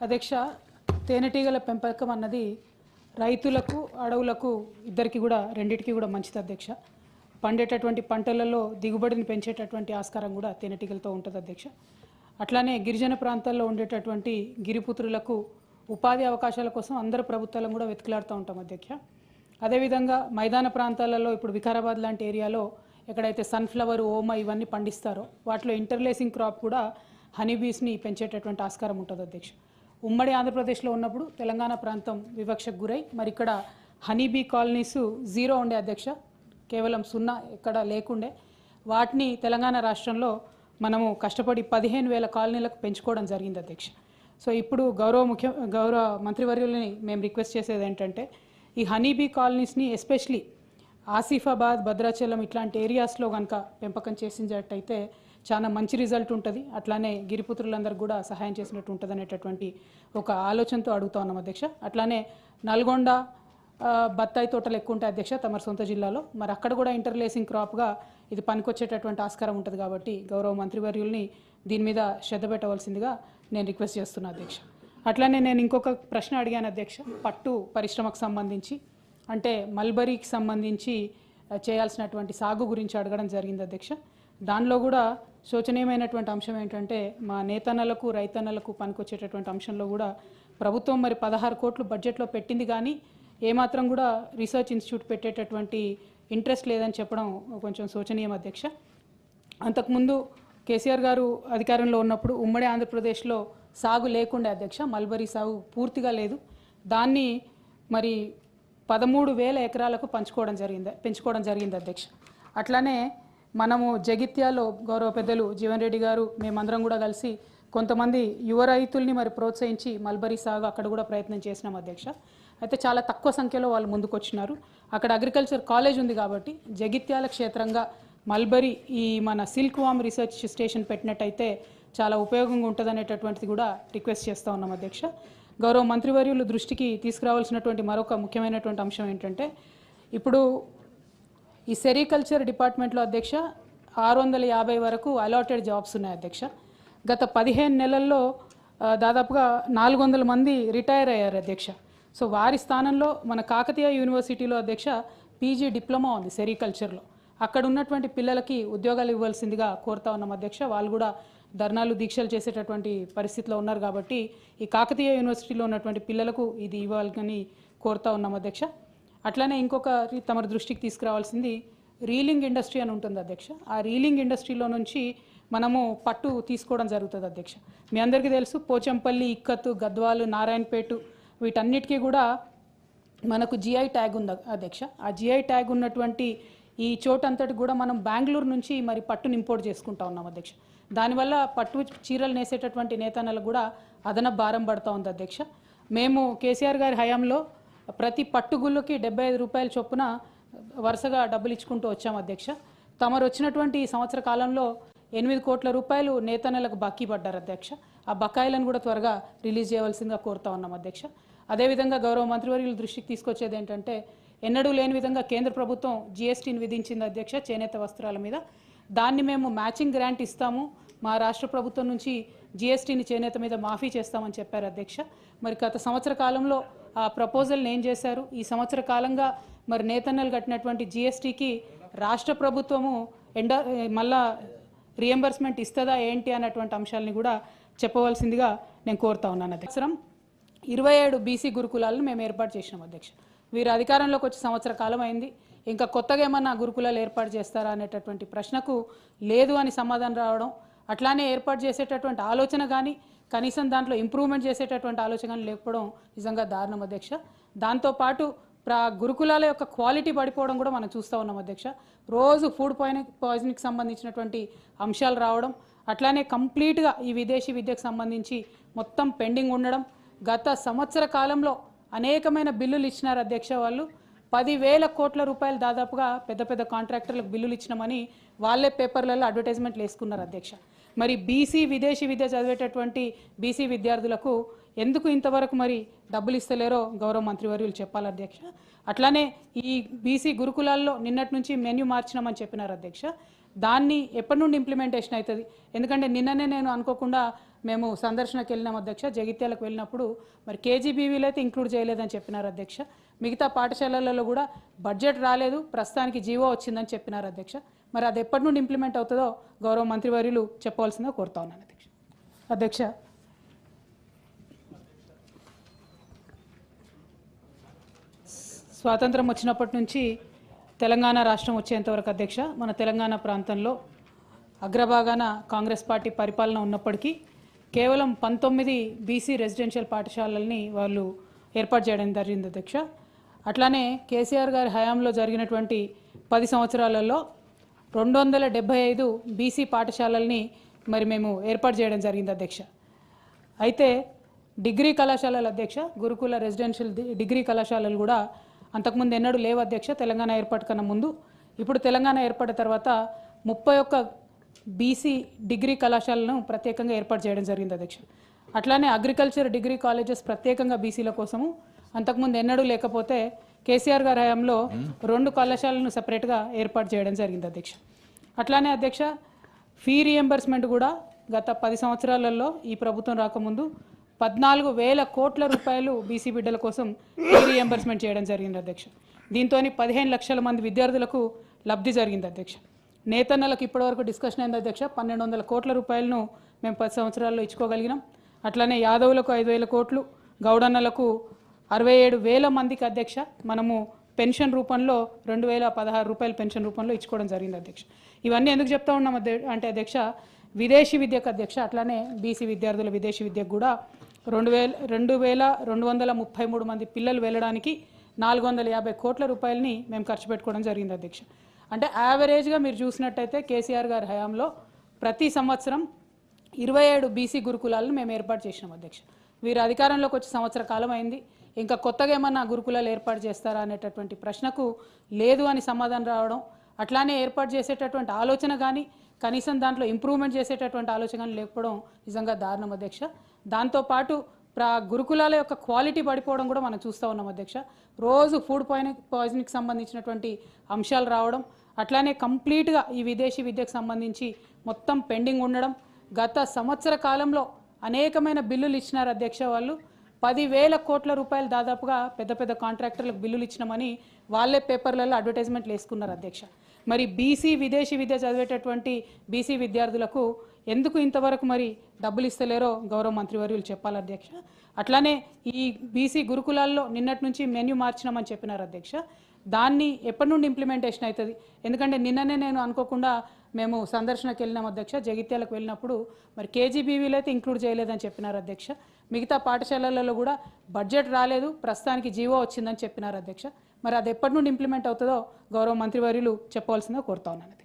అధ్యక్ష, తేనెటీగల పెంపకం అన్నది రైతులకు అడవులకు ఇద్దరికి కూడా రెండిటికి కూడా మంచిది అధ్యక్ష. పండేటటువంటి పంటలలో దిగుబడిని పెంచేటటువంటి ఆస్కారం కూడా తేనెటీగలతో ఉంటుంది అధ్యక్ష. అట్లానే గిరిజన ప్రాంతాల్లో ఉండేటటువంటి గిరిపుత్రులకు ఉపాధి అవకాశాల కోసం అందరు ప్రభుత్వాలను కూడా వెతుకులాడుతూ ఉంటాం అధ్యక్ష. అదేవిధంగా మైదాన ప్రాంతాలలో ఇప్పుడు వికారాబాద్ లాంటి ఏరియాలో ఎక్కడైతే సన్ఫ్లవర్, ఓమ ఇవన్నీ పండిస్తారో వాటిలో ఇంటర్లేసింగ్ క్రాప్ కూడా హనీబీస్ని పెంచేటటువంటి ఆస్కారం ఉంటుంది అధ్యక్ష. ఉమ్మడి ఆంధ్రప్రదేశ్లో ఉన్నప్పుడు తెలంగాణ ప్రాంతం వివక్షకు గురై మరి ఇక్కడ హనీబీ కాలనీస్ 0 ఉండే అధ్యక్ష, కేవలం 0 ఎక్కడ లేకుండే. వాటిని తెలంగాణ రాష్ట్రంలో మనము కష్టపడి 15,000 కాలనీలకు పెంచుకోవడం జరిగింది అధ్యక్ష. సో ఇప్పుడు గౌరవ మంత్రివర్యులని మేము రిక్వెస్ట్ చేసేది ఏంటంటే ఈ హనీబీ కాలనీస్ని ఎస్పెషలీ ఆసిఫాబాద్, భద్రాచలం ఇట్లాంటి ఏరియాస్లో కనుక పెంపకం చేసినట్టయితే చాలా మంచి రిజల్ట్ ఉంటుంది. అట్లానే గిరిపుత్రులందరికీ కూడా సహాయం చేసినట్టు ఉంటుంది అనేటటువంటి ఒక ఆలోచనతో అడుగుతా ఉన్నాం అధ్యక్ష. అట్లానే నల్గొండ బత్తాయి తోటలు ఎక్కువ ఉంటాయి అధ్యక్ష తమ సొంత జిల్లాలో. మరి అక్కడ కూడా ఇంటర్లేసింగ్ క్రాప్గా ఇది పనికొచ్చేటటువంటి ఆస్కారం ఉంటుంది కాబట్టి గౌరవ మంత్రివర్యుల్ని దీని మీద శ్రద్ధ పెట్టవలసిందిగా నేను రిక్వెస్ట్ చేస్తున్నా అధ్యక్ష. అట్లానే నేను ఇంకొక ప్రశ్న అడిగాను అధ్యక్ష, పట్టు పరిశ్రమకు సంబంధించి అంటే మల్బరీకి సంబంధించి చేయాల్సినటువంటి సాగు గురించి అడగడం జరిగింది అధ్యక్ష. దానిలో కూడా శోచనీయమైనటువంటి అంశం ఏంటంటే మా నేతన్నలకు రైతన్నలకు పనికొచ్చేటటువంటి అంశంలో కూడా ప్రభుత్వం మరి 16 కోట్లు బడ్జెట్లో పెట్టింది, కానీ ఏమాత్రం కూడా రీసెర్చ్ ఇన్స్టిట్యూట్ పెట్టేటటువంటి ఇంట్రెస్ట్ లేదని చెప్పడం కొంచెం శోచనీయం అధ్యక్ష. అంతకుముందు కేసీఆర్ గారు అధికారంలో ఉన్నప్పుడు ఉమ్మడి ఆంధ్రప్రదేశ్లో సాగు లేకుండే అధ్యక్ష, మల్బరీ సాగు పూర్తిగా లేదు. దాన్ని మరి 13,000 ఎకరాలకు పెంచుకోవడం జరిగింది అధ్యక్ష. అట్లానే మనము జగిత్యాలో గౌరవ పెద్దలు జీవన్ రెడ్డి గారు మేమందరం కూడా కలిసి కొంతమంది యువ రైతుల్ని మరి ప్రోత్సహించి మల్బరీ సాగు అక్కడ కూడా ప్రయత్నం చేసినాం అధ్యక్ష. అయితే చాలా తక్కువ సంఖ్యలో వాళ్ళు ముందుకు వచ్చినారు. అక్కడ అగ్రికల్చర్ కాలేజ్ ఉంది కాబట్టి జగిత్యాల క్షేత్రంగా మల్బరీ ఈ మన సిల్క్ వామ్ రీసెర్చ్ స్టేషన్ పెట్టినట్టయితే చాలా ఉపయోగంగా ఉంటుంది అనేటటువంటిది కూడా రిక్వెస్ట్ చేస్తూ ఉన్నాం అధ్యక్ష. గౌరవ మంత్రివర్యులు దృష్టికి తీసుకురావాల్సినటువంటి మరొక ముఖ్యమైనటువంటి అంశం ఏంటంటే ఇప్పుడు ఈ సెరికల్చర్ డిపార్ట్మెంట్లో అధ్యక్ష 650 వరకు అలాటెడ్ జాబ్స్ ఉన్నాయి అధ్యక్ష. గత 15 నెలల్లో దాదాపుగా 400 మంది రిటైర్ అయ్యారు అధ్యక్ష. సో వారి స్థానంలో మన కాకతీయ యూనివర్సిటీలో అధ్యక్ష పీజీ డిప్లొమా ఉంది సెరికల్చర్లో. అక్కడ ఉన్నటువంటి పిల్లలకి ఉద్యోగాలు ఇవ్వాల్సిందిగా కోరుతా ఉన్నాం అధ్యక్ష. వాళ్ళు కూడా ధర్నాలు, దీక్షలు చేసేటటువంటి పరిస్థితిలో ఉన్నారు కాబట్టి ఈ కాకతీయ యూనివర్సిటీలో ఉన్నటువంటి పిల్లలకు ఇది ఇవ్వాలని కోరుతా ఉన్నాం అధ్యక్ష. అట్లానే ఇంకొక తమ దృష్టికి తీసుకురావాల్సింది రీలింగ్ ఇండస్ట్రీ అని ఉంటుంది అధ్యక్ష. ఆ రీలింగ్ ఇండస్ట్రీలో నుంచి మనము పట్టు తీసుకోవడం జరుగుతుంది అధ్యక్ష. మీ అందరికీ తెలుసు పోచంపల్లి, ఇక్కత్తు, గద్వాలు, నారాయణపేట వీటన్నిటికీ కూడా మనకు జిఐ ట్యాగ్ ఉంది అధ్యక్ష. ఆ జిఐ ట్యాగ్ ఉన్నటువంటి ఈ చోటంతటి కూడా మనం బెంగళూరు నుంచి మరి పట్టును ఇంపోర్ట్ చేసుకుంటా ఉన్నాం అధ్యక్ష. దానివల్ల పట్టు చీరలు నేసేటటువంటి నేతన్నలకు కూడా అదనపు భారం పడుతూ ఉంది అధ్యక్ష. మేము కేసీఆర్ గారి హయాంలో ప్రతి పట్టుగుళ్ళకి 75 రూపాయల చొప్పున వరుసగా డబ్బులు ఇచ్చుకుంటూ వచ్చాం అధ్యక్ష. తమరు వచ్చినటువంటి ఈ సంవత్సర కాలంలో 8 కోట్ల రూపాయలు నేతన్నలకు బాకీ పడ్డారు అధ్యక్ష. ఆ బకాయిలను కూడా త్వరగా రిలీజ్ చేయవలసిందిగా కోరుతా ఉన్నాం అధ్యక్ష. అదేవిధంగా గౌరవ మంత్రివర్యుల దృష్టికి తీసుకొచ్చేది ఏంటంటే ఎన్నడూ లేని విధంగా కేంద్ర ప్రభుత్వం జిఎస్టీని విధించింది అధ్యక్ష చేనేత వస్త్రాల మీద. దాన్ని మేము మ్యాచింగ్ గ్రాంట్ ఇస్తాము, మా రాష్ట్ర ప్రభుత్వం నుంచి జిఎస్టీని చేనేత మీద మాఫీ చేస్తామని చెప్పారు అధ్యక్ష. మరి గత సంవత్సర కాలంలో ఆ ప్రపోజల్ని ఏం చేశారు? ఈ సంవత్సర కాలంగా మరి నేతన్నలు కట్టినటువంటి జిఎస్టీకి రాష్ట్ర ప్రభుత్వము మళ్ళా రియంబర్స్మెంట్ ఇస్తుందా ఏంటి అన్నటువంటి అంశాలని కూడా చెప్పవలసిందిగా నేను కోరుతా ఉన్నాను అధ్యక్ష. 27 బీసీ గురుకులాలను మేము ఏర్పాటు చేసినాం అధ్యక్ష. వీరు అధికారంలోకి వచ్చి సంవత్సర కాలం అయింది, ఇంకా కొత్తగా ఏమన్నా గురుకులాలు ఏర్పాటు చేస్తారా అనేటటువంటి ప్రశ్నకు లేదు అని సమాధానం రావడం, అట్లానే ఏర్పాటు చేసేటటువంటి ఆలోచన కానీ కనీసం దాంట్లో ఇంప్రూవ్మెంట్ చేసేటటువంటి ఆలోచన కానీ లేకపోవడం నిజంగా దారుణం అధ్యక్ష. దాంతోపాటు గురుకులాల యొక్క క్వాలిటీ పడిపోవడం కూడా మనం చూస్తూ ఉన్నాం అధ్యక్ష. రోజు ఫుడ్ పాయిజనింగ్కి సంబంధించినటువంటి అంశాలు రావడం, అట్లానే కంప్లీట్గా ఈ విదేశీ విద్యకు సంబంధించి మొత్తం పెండింగ్ ఉండడం. గత సంవత్సర కాలంలో అనేకమైన బిల్లులు ఇచ్చినారు అధ్యక్ష. వాళ్ళు 10,000 కోట్ల రూపాయలు దాదాపుగా పెద్ద పెద్ద కాంట్రాక్టర్లకు బిల్లులు ఇచ్చినామని వాళ్ళే పేపర్లలో అడ్వర్టైజ్మెంట్లు వేసుకున్నారు అధ్యక్ష. మరి విదేశీ విద్య చదివేటటువంటి బీసీ విద్యార్థులకు ఎందుకు ఇంతవరకు మరి డబ్బులు ఇస్తలేరో గౌరవ మంత్రివర్యులు చెప్పాలి అధ్యక్ష. అట్లానే ఈ బీసీ గురుకులాల్లో నిన్నటి నుంచి మెన్యూ మార్చినామని చెప్పినారు అధ్యక్ష. దాన్ని ఎప్పటి నుండి ఇంప్లిమెంటేషన్ అవుతుంది? ఎందుకంటే నిన్ననే నేను అనుకోకుండా మేము సందర్శనకు వెళ్ళినాం అధ్యక్ష, జగిత్యాలకు వెళ్ళినప్పుడు మరి కేజీబీవీలో అయితే ఇంక్లూడ్ చేయలేదని చెప్పినారు అధ్యక్ష. మిగతా పాఠశాలలలో కూడా బడ్జెట్ రాలేదు, ప్రస్తుతానికి జీవో వచ్చిందని చెప్పినారు అధ్యక్ష. మరి అది ఎప్పటి నుండి ఇంప్లిమెంట్ అవుతుందో గౌరవ మంత్రివర్యులు చెప్పవలసిందిగా కోరుతా ఉన్నాను అధ్యక్ష. అధ్యక్ష, స్వాతంత్రం వచ్చినప్పటి నుంచి తెలంగాణ రాష్ట్రం వచ్చేంతవరకు అధ్యక్ష మన తెలంగాణ ప్రాంతంలో అగ్రభాగాన కాంగ్రెస్ పార్టీ పరిపాలన ఉన్నప్పటికీ కేవలం 19 బీసీ రెసిడెన్షియల్ పాఠశాలల్ని వాళ్ళు ఏర్పాటు చేయడం జరిగింది అధ్యక్ష. అట్లానే కేసీఆర్ గారి హయాంలో జరిగినటువంటి 10 సంవత్సరాలలో 275 బీసీ పాఠశాలల్ని మరి మేము ఏర్పాటు చేయడం జరిగింది అధ్యక్ష. అయితే డిగ్రీ కళాశాలల అధ్యక్ష, గురుకుల రెసిడెన్షియల్ డిగ్రీ కళాశాలలు కూడా అంతకుముందు ఎన్నడూ లేవు అధ్యక్ష తెలంగాణ ఏర్పాటు కన్నా ముందు. ఇప్పుడు తెలంగాణ ఏర్పడిన తర్వాత 31 బీసీ డిగ్రీ కళాశాలను ప్రత్యేకంగా ఏర్పాటు చేయడం జరిగింది అధ్యక్ష. అట్లానే అగ్రికల్చర్ డిగ్రీ కాలేజెస్ ప్రత్యేకంగా బీసీల కోసము అంతకుముందు ఎన్నడూ లేకపోతే కేసీఆర్ గారి హయాంలో 2 కళాశాలను సపరేట్గా ఏర్పాటు చేయడం జరిగింది అధ్యక్ష. అట్లానే అధ్యక్ష ఫీ రియంబర్స్మెంట్ కూడా గత 10 సంవత్సరాలలో ఈ ప్రభుత్వం రాకముందు 14,000 కోట్ల రూపాయలు బీసీ బిడ్డల కోసం ఫీ రియంబర్స్మెంట్ చేయడం జరిగింది అధ్యక్ష. దీంతో 15 లక్షల మంది విద్యార్థులకు లబ్ధి జరిగింది అధ్యక్ష. నేతన్నలకు ఇప్పటివరకు డిస్కషన్ అయింది అధ్యక్ష, 1,200 కోట్ల రూపాయలను మేము 10 సంవత్సరాల్లో ఇచ్చుకోగలిగినాం. అట్లానే యాదవులకు 5,000 కోట్లు, గౌడన్నలకు 67,000 మందికి అధ్యక్ష మనము పెన్షన్ రూపంలో 2,016 రూపాయలు పెన్షన్ రూపంలో ఇచ్చుకోవడం జరిగింది అధ్యక్ష. ఇవన్నీ ఎందుకు చెప్తా ఉన్నాం అంటే అధ్యక్ష విదేశీ విద్యకు అధ్యక్ష, అట్లానే బీసీ విద్యార్థుల విదేశీ విద్యకు కూడా 2,233 మంది పిల్లలు వెళ్ళడానికి 450 కోట్ల రూపాయలని మేము ఖర్చు పెట్టుకోవడం జరిగింది అధ్యక్ష. అంటే యావరేజ్గా మీరు చూసినట్టయితే కేసీఆర్ గారి హయాంలో ప్రతి సంవత్సరం 27 బీసీ గురుకులాలను మేము ఏర్పాటు చేసినాం అధ్యక్ష. వీరు అధికారంలోకి వచ్చి సంవత్సర కాలం అయింది, ఇంకా కొత్తగా ఏమన్నా గురుకులాలు ఏర్పాటు చేస్తారా అనేటటువంటి ప్రశ్నకు లేదు అని సమాధానం రావడం, అట్లానే ఏర్పాటు చేసేటటువంటి ఆలోచన కానీ కనీసం దాంట్లో ఇంప్రూవ్మెంట్ చేసేటటువంటి ఆలోచన కానీ లేకపోవడం నిజంగా దారుణం అధ్యక్ష. దాంతోపాటు గురుకులాల యొక్క క్వాలిటీ పడిపోవడం కూడా మనం చూస్తూ ఉన్నాం అధ్యక్ష. రోజు ఫుడ్ పాయిజనింగ్కి సంబంధించినటువంటి అంశాలు రావడం, అట్లానే కంప్లీట్గా ఈ విదేశీ విద్యకు సంబంధించి మొత్తం పెండింగ్ ఉండడం. గత సంవత్సర కాలంలో అనేకమైన బిల్లులు ఇచ్చినారు అధ్యక్ష. వాళ్ళు 10,000 కోట్ల రూపాయలు దాదాపుగా పెద్ద పెద్ద కాంట్రాక్టర్లకు బిల్లులు ఇచ్చినామని వాళ్ళే పేపర్లలో అడ్వర్టైజ్మెంట్లు వేసుకున్నారు అధ్యక్ష. మరి బీసీ విదేశీ విద్య చదివేటటువంటి బీసీ విద్యార్థులకు ఎందుకు ఇంతవరకు మరి డబ్బులు ఇస్తలేరో గౌరవ మంత్రివర్యులు చెప్పాలి అధ్యక్ష. అట్లానే ఈ బీసీ గురుకులాల్లో నిన్నటి నుంచి మెన్యూ మార్చినామని చెప్పినారు అధ్యక్ష. దాన్ని ఎప్పటి నుండి ఇంప్లిమెంటేషన్ అవుతుంది? ఎందుకంటే నిన్ననే నేను అనుకోకుండా మేము సందర్శనకు వెళ్ళినాం అధ్యక్ష, జగిత్యాలకు వెళ్ళినప్పుడు మరి కేజీబీవీలో అయితే ఇంక్లూడ్ చేయలేదని చెప్పినారు అధ్యక్ష. మిగతా పాఠశాలలలో కూడా బడ్జెట్ రాలేదు, ప్రస్తుతానికి జీవో వచ్చిందని చెప్పినారు అధ్యక్ష. మరి అది ఎప్పటి నుండి ఇంప్లిమెంట్ అవుతుందో గౌరవ మంత్రివర్యులు చెప్పవలసిందిగా కోరుతా ఉన్నాను.